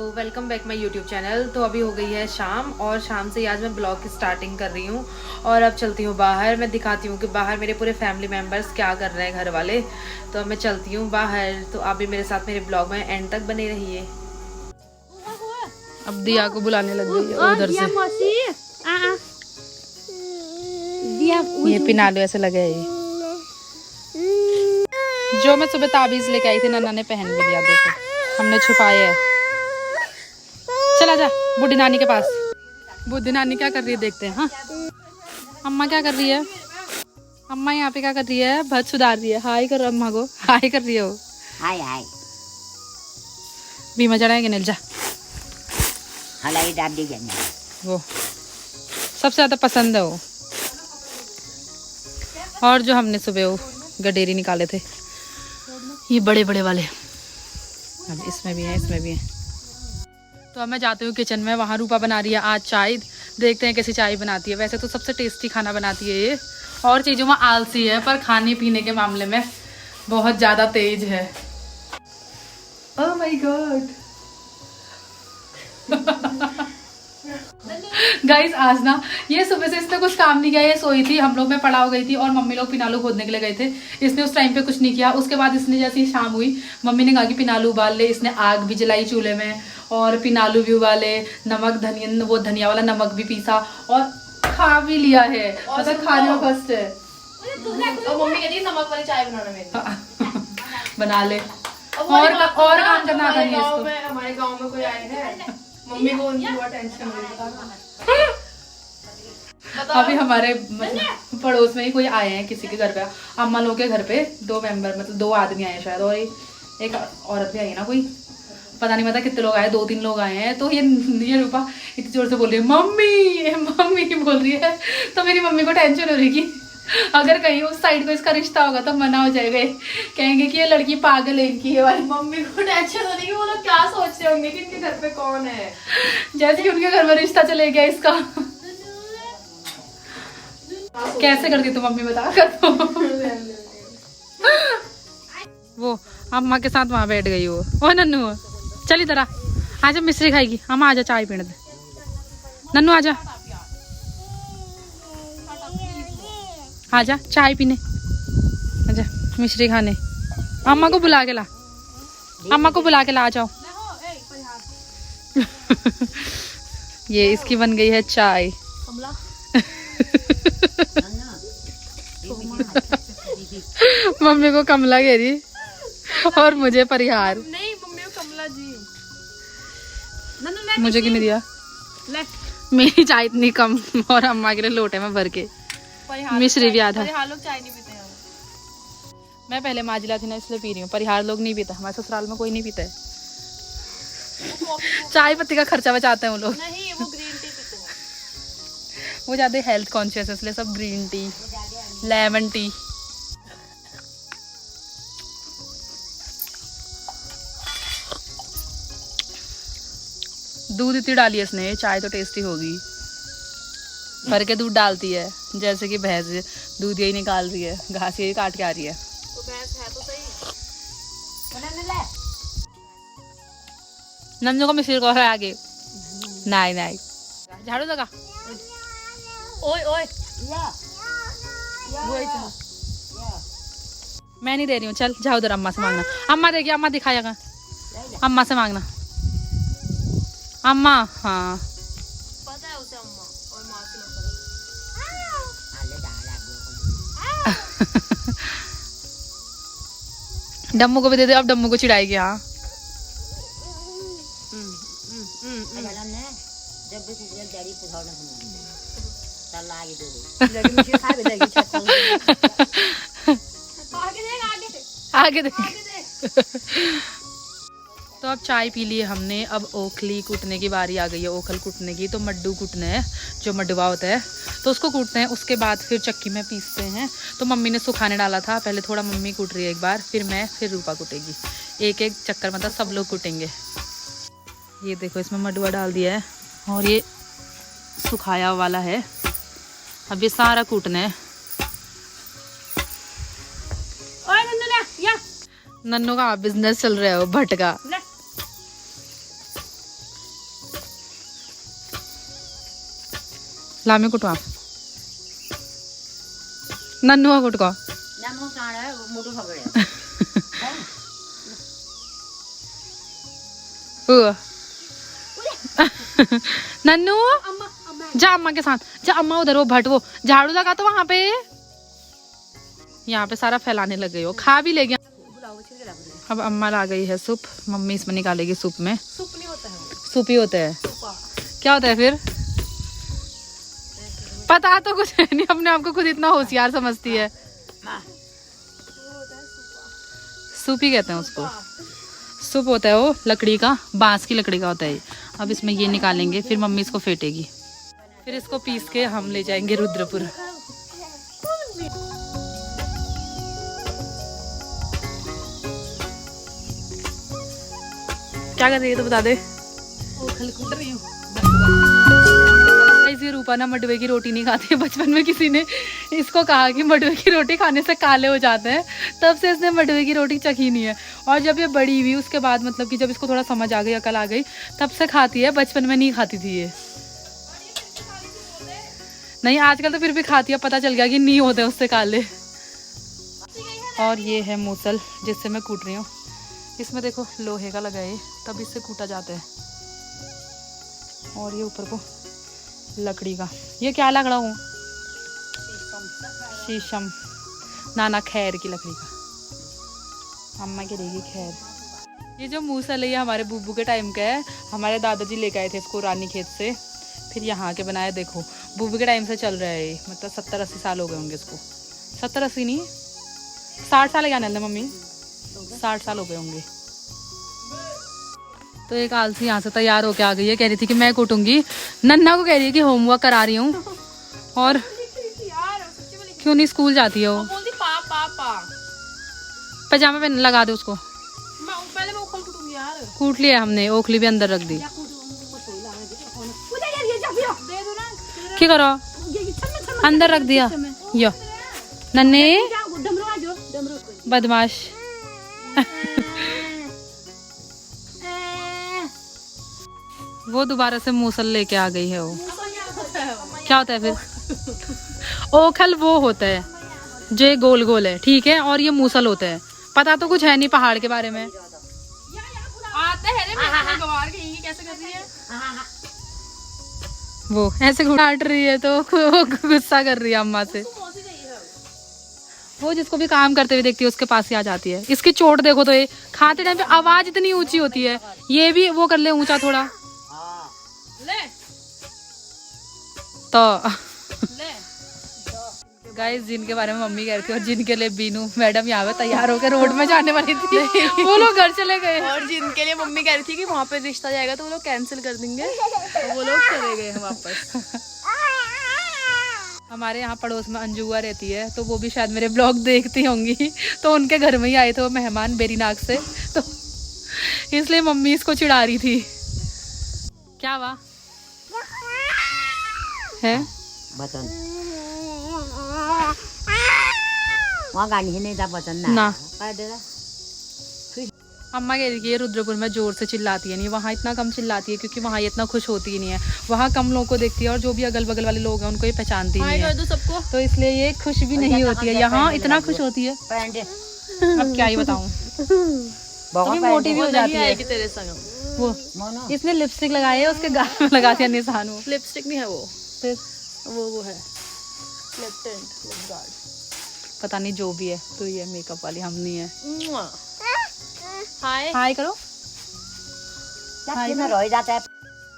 Welcome back my YouTube channel. तो अभी हो गई है शाम और शाम से आज मैं ब्लॉग की स्टार्टिंग कर रही हूँ और अब चलती हूँ बाहर। मैं दिखाती हूँ कि बाहर मेरे पूरे फैमिली मेम्बर्स क्या कर रहे हैं घर वाले। तो अब मैं चलती हूँ बाहर, तो आप भी मेरे साथ मेरे ब्लॉग में एंड तक बने रहिए। अब दिया को बुलाने लग गई है उधर से। ये पिनालू ऐसे लगे है। जो मैं सुबह ताबीज लेके आई थी नन्ना ने पहन भी लिया, देखो हमने छुपाए है। चला जा बूढ़ी नानी के पास। बूढ़ी नानी क्या कर रही है देखते हैं। हाँ अम्मा क्या कर रही है? अम्मा यहाँ पे क्या कर रही है? भत सुधार रही है। हाय कर अम्मा को, हाय कर रही है वो। हाय हाय बीमा चढ़ाएंगे नील जा। हलाई डाल दी वो सबसे ज्यादा पसंद है वो। और जो हमने सुबह वो गडेरी निकाले थे, ये बड़े बड़े वाले, अब इसमें भी है इसमें भी है। तो अब मैं जाती हूँ किचन में। वहाँ रूपा बना रही है आज चाय। देखते हैं कैसी चाय बनाती है। वैसे तो सबसे टेस्टी खाना बनाती है ये, और चीज़ों में आलसी है पर खाने पीने के मामले में बहुत ज़्यादा तेज है। ओह माय गॉड गाइस, आज ना ये सुबह से इसने कुछ काम नहीं किया। ये सोई थी, हम लोग में पड़ा हो गई थी और मम्मी लोग पिनालू खोदने के लिए गए थे। इसने उस टाइम पे कुछ नहीं किया। उसके बाद इसने जैसे ही शाम हुई, मम्मी ने कहा कि पिनालू उबाल ले। इसने आग भी जलाई चूल्हे में और पिनालू भी उबाले, नमक धनिया वो धनिया वाला नमक भी पीसा और खा भी लिया है। मतलब खाने में फर्स्ट है। और मम्मी कहती है नमक वाली चाय बनाना मेरी। बना ले और काम करना था नहीं इसको। हमारे गांव में कोई आए हैं, मम्मी को उनकी बहुत टेंशन अभी हमारे मतलब पड़ोस में ही कोई आए हैं किसी के घर पे, अम्मा लोग के घर पे 2 मेंबर मतलब 2 आदमी आए हैं शायद, और एक औरत भी आई है ना, कोई पता नहीं पता कितने लोग आए, 2-3 लोग आए हैं। तो ये रूपा इतनी जोर से बोल रही है मम्मी मम्मी बोल रही है। तो मेरी मम्मी को टेंशन हो रही कि अगर कहीं उस साइड को इसका रिश्ता होगा तो मना हो जाएगा, कहेंगे कि ये लड़की पागल है इनकी ये वाली। मम्मी को टेंशन होने की वो लोग क्या सोच रहे होंगे कि इनके घर पे कौन है, जैसे कि उनके घर में रिश्ता चले गया इसका। कैसे करती तू मम्मी बता कर तो। वो अम्मा के साथ वहां बैठ गई वो। ओ नन्नू चल इधर आजा, मिश्री खाएगी। अम्मा आजा चाय पीने दे। नन्नू आजा आजा चाय पीने, आजा मिश्री खाने। अम्मा को बुला के ला, अम्मा को बुला के ला, आ जाओ। ये इसकी बन गई है चाय। मम्मी को कमला कह रही और मुझे परिहार। नहीं मम्मी को कमला जी। मुझे क्यों नहीं दिया? मेरी चाय इतनी कम और अम्मा के लिए लोटे में भर के मिश्री भी आधा। परिहार लोग चाय नहीं पीते हैं। मैं पहले माजिला थी ना इसलिए पी रही हूँ, परिहार लोग नहीं पीता। हमारे ससुराल में कोई नहीं पीता है। चाय पत्ती का खर्चा बचाते हैं वो लोग। नहीं वो ग्रीन टी पीते हैं। वो ज्यादा हेल्थ कॉन्शियस है इसलिए सब ग्रीन टी, लेमन टी। दूध इतनी डाली है इसने, चाय तो टेस्टी होगी। भर के दूध डालती है जैसे कि भैंस दूध यही निकाल रही है, घास यही काट के आ रही है। तो भैंस है तो सही। नंदू को मिश्री को है आगे। नहीं नहीं झाड़ू लगा। ओए ओए मैं नहीं दे रही हूँ, चल जाओ उधर अम्मा से मांगना। अम्मा देगी, अम्मा दिखाएगा, अम्मा से मांगना। अम्मा हाँ पता है उसे अम्मा और माँ से डम्मू को भी दे दे। अब डम्मू को चिढ़ाएगी। हाँ आगे देख। तो अब चाय पी ली हमने, अब ओखली कूटने की बारी आ गई है। ओखल कूटने की तो मड्डू कूटने हैं, जो मड्डुआ होता है तो उसको कूटते हैं। उसके बाद फिर चक्की में पीसते हैं। तो मम्मी ने सुखाने डाला था, पहले थोड़ा मम्मी कूट रही है एक बार, फिर मैं, फिर रूपा कूटेगी। एक एक चक्कर मतलब सब लोग कूटेंगे। ये देखो इसमें मड्डुआ डाल दिया है और ये सुखाया वाला है। अब ये सारा कूटना है। नन्नू का बिजनेस चल रहा है वो भटका। लामे कुटवा नन्नुआ कुटको नमो साड़ा मुडू खबड़े नन्नू जा अम्मा के साथ जा। अम्मा उधर वो भट वो झाड़ू लगा तो वहां पे, यहाँ पे सारा फैलाने लग गई हो। खा भी ले गया। अब अम्मा ला गई है सूप, मम्मी इसमें निकालेगी सूप में। सूप नहीं होता है, सूप ही होता है। क्या होता है फिर? पता तो कुछ है नहीं, अपने आप को खुद इतना होशियार समझती है। सूप ही कहते हैं उसको। सूप होता है वो लकड़ी का, बांस की लकड़ी का होता है। अब इसमें ये निकालेंगे, फिर मम्मी इसको फेंटेगी, फिर इसको पीस के हम ले जाएंगे रुद्रपुर। क्या कर रही है तो बता दे। ओखल कूट रही हूँ। ये रूपा ना मडवे की रोटी नहीं खाती है। बचपन में किसी ने इसको कहा कि मडवे की रोटी खाने से काले हो जाते हैं, तब से इसने मडवे की रोटी चखी नहीं है। और जब ये बड़ी हुई उसके बाद, मतलब कि जब इसको थोड़ा समझ आ गई, अकल आ गई, तब से खाती है। बचपन में नहीं खाती थी ये। नहीं, आजकल तो फिर भी खाती है, पता चल गया कि नहीं होते उससे काले। और ये है मूसल जिससे मैं कूट रही हूँ। इसमें देखो लोहे का लगा है, तब इससे कूटा जाता है। और ये ऊपर को लकड़ी का, ये क्या लग रहा हूँ? शीशम, नाना खैर की लकड़ी का। अम्मा की रहेगी खैर। ये जो मूसल है ये हमारे बुब्बू के टाइम का है। हमारे दादाजी लेके आए थे इसको रानी खेत से, फिर यहाँ के बनाया। देखो बुब्बू के टाइम से चल रहा है ये, मतलब 70-80 साल हो गए होंगे इसको। 70-80 नहीं, 60 साल क्या ना मम्मी, 60 साल हो गए होंगे। तो एक आलसी यहाँ से तैयार होके आ गई है, कह रही थी कि मैं कूटूंगी। नन्ना को कह रही है कि होमवर्क करा रही हूँ। और क्यों नहीं स्कूल जाती है वो? बोलती पा पा पा। पजामा पहन लगा दे उसको। पहले मैं ओखल कूटूंगी यार। कूट लिया हमने, ओखली भी अंदर रख दी। क्या करो? अंदर रख दिया। यो नन्ने बदमाश। वो दोबारा से मूसल लेके आ गई है। वो क्या होता है फिर? ओखल वो होता है जो ये गोल गोल है, ठीक है, और ये मूसल होता है। पता तो कुछ है नहीं पहाड़ के बारे में। आते हैं रे गवार के, ये कैसे कर रही है? वो ऐसे काट रही है तो वो गुस्सा कर रही है अम्मा से। वो जिसको भी काम करते हुए देखती है उसके पास ही आ जाती है। इसकी चोट देखो तो, ये खाते टाइम पे आवाज इतनी ऊंची होती है। ये भी वो कर ले ऊंचा थोड़ा ले तो। ले गाइस जिनके बारे में मम्मी कह रही थी और जिनके लिए बीनू मैडम यहाँ पे तैयार होकर रोड में जाने वाली थी, वो लोग घर चले गए। और जिनके लिए मम्मी कह रही थी कि वहाँ पे रिश्ता जाएगा तो वो लोग कैंसिल कर देंगे, तो वो लोग चले गए हैं वापस। हमारे यहाँ पड़ोस में अंजुआ रहती है, तो वो भी शायद मेरे ब्लॉग देखती होंगी। तो उनके घर में ही आए थे वो मेहमान बेरीनाग से, तो इसलिए मम्मी इसको चिढ़ा रही थी। क्या हुआ है? बचन वहाँ गाड़ी नहीं था बचन ना। कर दे अम्मा कह रही है रुद्रपुर में जोर से चिल्लाती है नहीं, वहाँ इतना कम चिल्लाती है क्योंकि वहाँ ये इतना खुश होती ही नहीं है। वहाँ कम लोगों को देखती है और जो भी अगल बगल वाले लोग हैं उनको ये पहचानती नहीं है, सबको, तो इसलिए ये खुश भी नहीं होती है। यहाँ इतना खुश होती है, अब क्या ही बताऊँ। अभी मोटी भी हो जाती है तेरे संग। वो। इसने लिपस्टिक लगाई है, उसके गाल में लगाती है निशान। वो लिपस्टिक नहीं है वो, फिर वो है लिप टिंट, लिप गार्ड। पता नहीं जो भी है, तो ये मेकअप वाली हम नहीं है। हाय हाय करो। में रोई जाता है।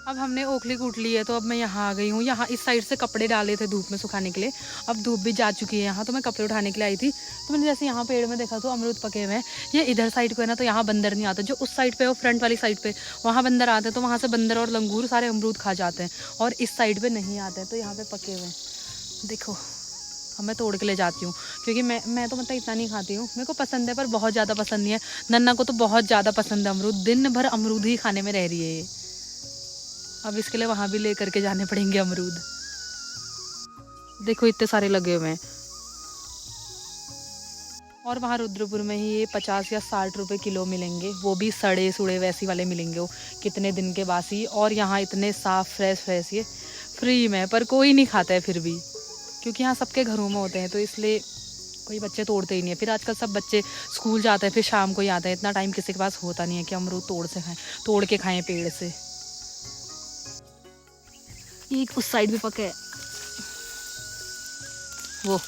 अब हमने ओखली कूट ली है, तो अब मैं यहाँ आ गई हूँ। यहाँ इस साइड से कपड़े डाले थे धूप में सुखाने के लिए, अब धूप भी जा चुकी है यहाँ, तो मैं कपड़े उठाने के लिए आई थी। तो मैंने जैसे यहाँ पेड़ में देखा तो अमरूद पके हुए हैं। ये इधर साइड पे है ना, तो यहाँ बंदर नहीं आता। जो उस साइड पे है, फ्रंट वाली साइड पे, वहाँ बंदर आते हैं, तो वहाँ से बंदर और लंगूर सारे अमरूद खा जाते हैं। और इस साइड पे नहीं आते हैं, तो यहाँ पे पके हुए हैं। देखो अब मैं तोड़ के ले जाती हूँ, क्योंकि मैं तो मतलब इतना नहीं खाती हूँ, मेरे को पसंद है पर बहुत ज़्यादा पसंद नहीं है। नन्ना को तो बहुत ज़्यादा पसंद है अमरूद, दिन भर अमरूद ही खाने में रह रही है ये। अब इसके लिए वहाँ भी ले करके जाने पड़ेंगे अमरूद। देखो इतने सारे लगे हुए हैं। और वहाँ रुद्रपुर में ही ये 50 या 60 रुपए किलो मिलेंगे, वो भी सड़े सुड़े वैसी वाले मिलेंगे, वो कितने दिन के बासी। और यहाँ इतने साफ फ्रेश फ्रेश, ये फ्री में, पर कोई नहीं खाता है फिर भी, क्योंकि यहाँ सबके घरों में होते हैं तो इसलिए कोई बच्चे तोड़ते ही नहीं है। फिर आजकल सब बच्चे स्कूल जाते हैं, फिर शाम को ही आते हैं, इतना टाइम किसी के पास होता नहीं है कि अमरूद तोड़ के खाएं पेड़ से। एक उस साइड भी पके है वो।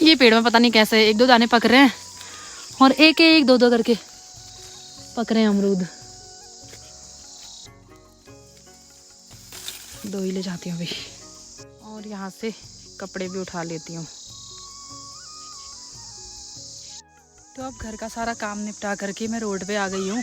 ये पेड़ में पता नहीं कैसे 1-2 दाने पक रहे हैं, और एक 2-2 करके पक रहे हैं अमरूद। 2 ही ले जाती हूँ अभी, और यहाँ से कपड़े भी उठा लेती हूँ। तो अब घर का सारा काम निपटा करके मैं रोड पे आ गई हूँ।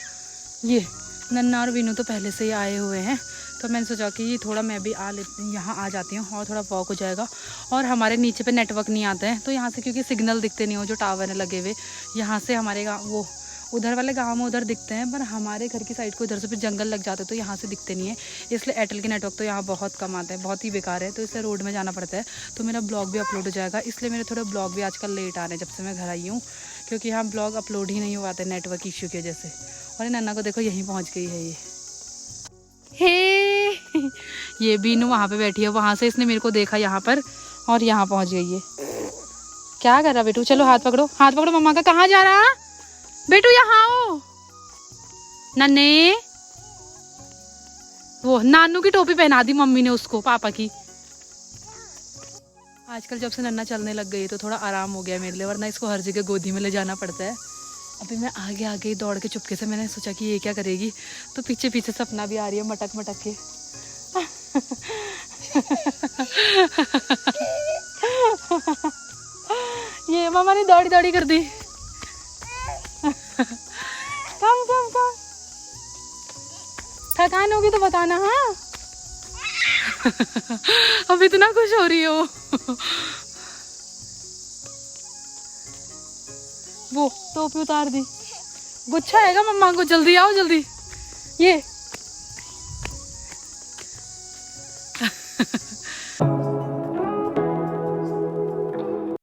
ये नन्ना और विनू तो पहले से ही आए हुए हैं, तो मैंने सोचा कि थोड़ा मैं भी यहाँ आ जाती हूँ और थोड़ा वॉक हो जाएगा। और हमारे नीचे पे नेटवर्क नहीं आता है, तो यहाँ से क्योंकि सिग्नल दिखते नहीं हो जो टावर लगे हुए, यहाँ से हमारे गाँव वो उधर वाले गांव में उधर दिखते हैं, पर हमारे घर की साइड को इधर से फिर जंगल लग जाते हैं तो यहाँ से दिखते नहीं है। इसलिए एयरटेल के नेटवर्क तो यहाँ बहुत कम आता है, बहुत ही बेकार है, तो इसलिए रोड में जाना पड़ता है। तो मेरा ब्लॉग भी अपलोड हो जाएगा, इसलिए मेरे थोड़े ब्लॉग भी आजकल लेट आ रहे हैं जब से मैं घर आई हूँ, क्योंकि यहाँ ब्लॉग अपलोड ही नहीं हो पाते नेटवर्क इश्यू की वजह से। और ये नन्ना को देखो यहीं पहुँच गई है ये बीनू वहाँ पर बैठी है, वहाँ से इसने मेरे को देखा यहाँ पर और यहाँ पहुँच गई है। क्या कर रहा बेटू? चलो हाथ पकड़ो, हाथ पकड़ो मम्मा का। कहाँ जा रहा बेटू? यहाँ आओ नन्हे। वो नानू की टोपी पहना दी मम्मी ने उसको, पापा की। आजकल जब से नन्ना चलने लग गई तो थोड़ा आराम हो गया मेरे लिए, वरना इसको हर जगह गोदी में ले जाना पड़ता है। अभी मैं आगे आगे दौड़ के चुपके से, मैंने सोचा कि ये क्या करेगी, तो पीछे पीछे सपना भी आ रही है मटक मटक के। ये मामा ने दौड़ी दौड़ी कर दी। कम कम कम, थकान होगी तो बताना। हाँ अब इतना खुश हो रही हो। वो टोपी उतार दी, गुच्छा आएगा मम्मा को, जल्दी आओ जल्दी। ये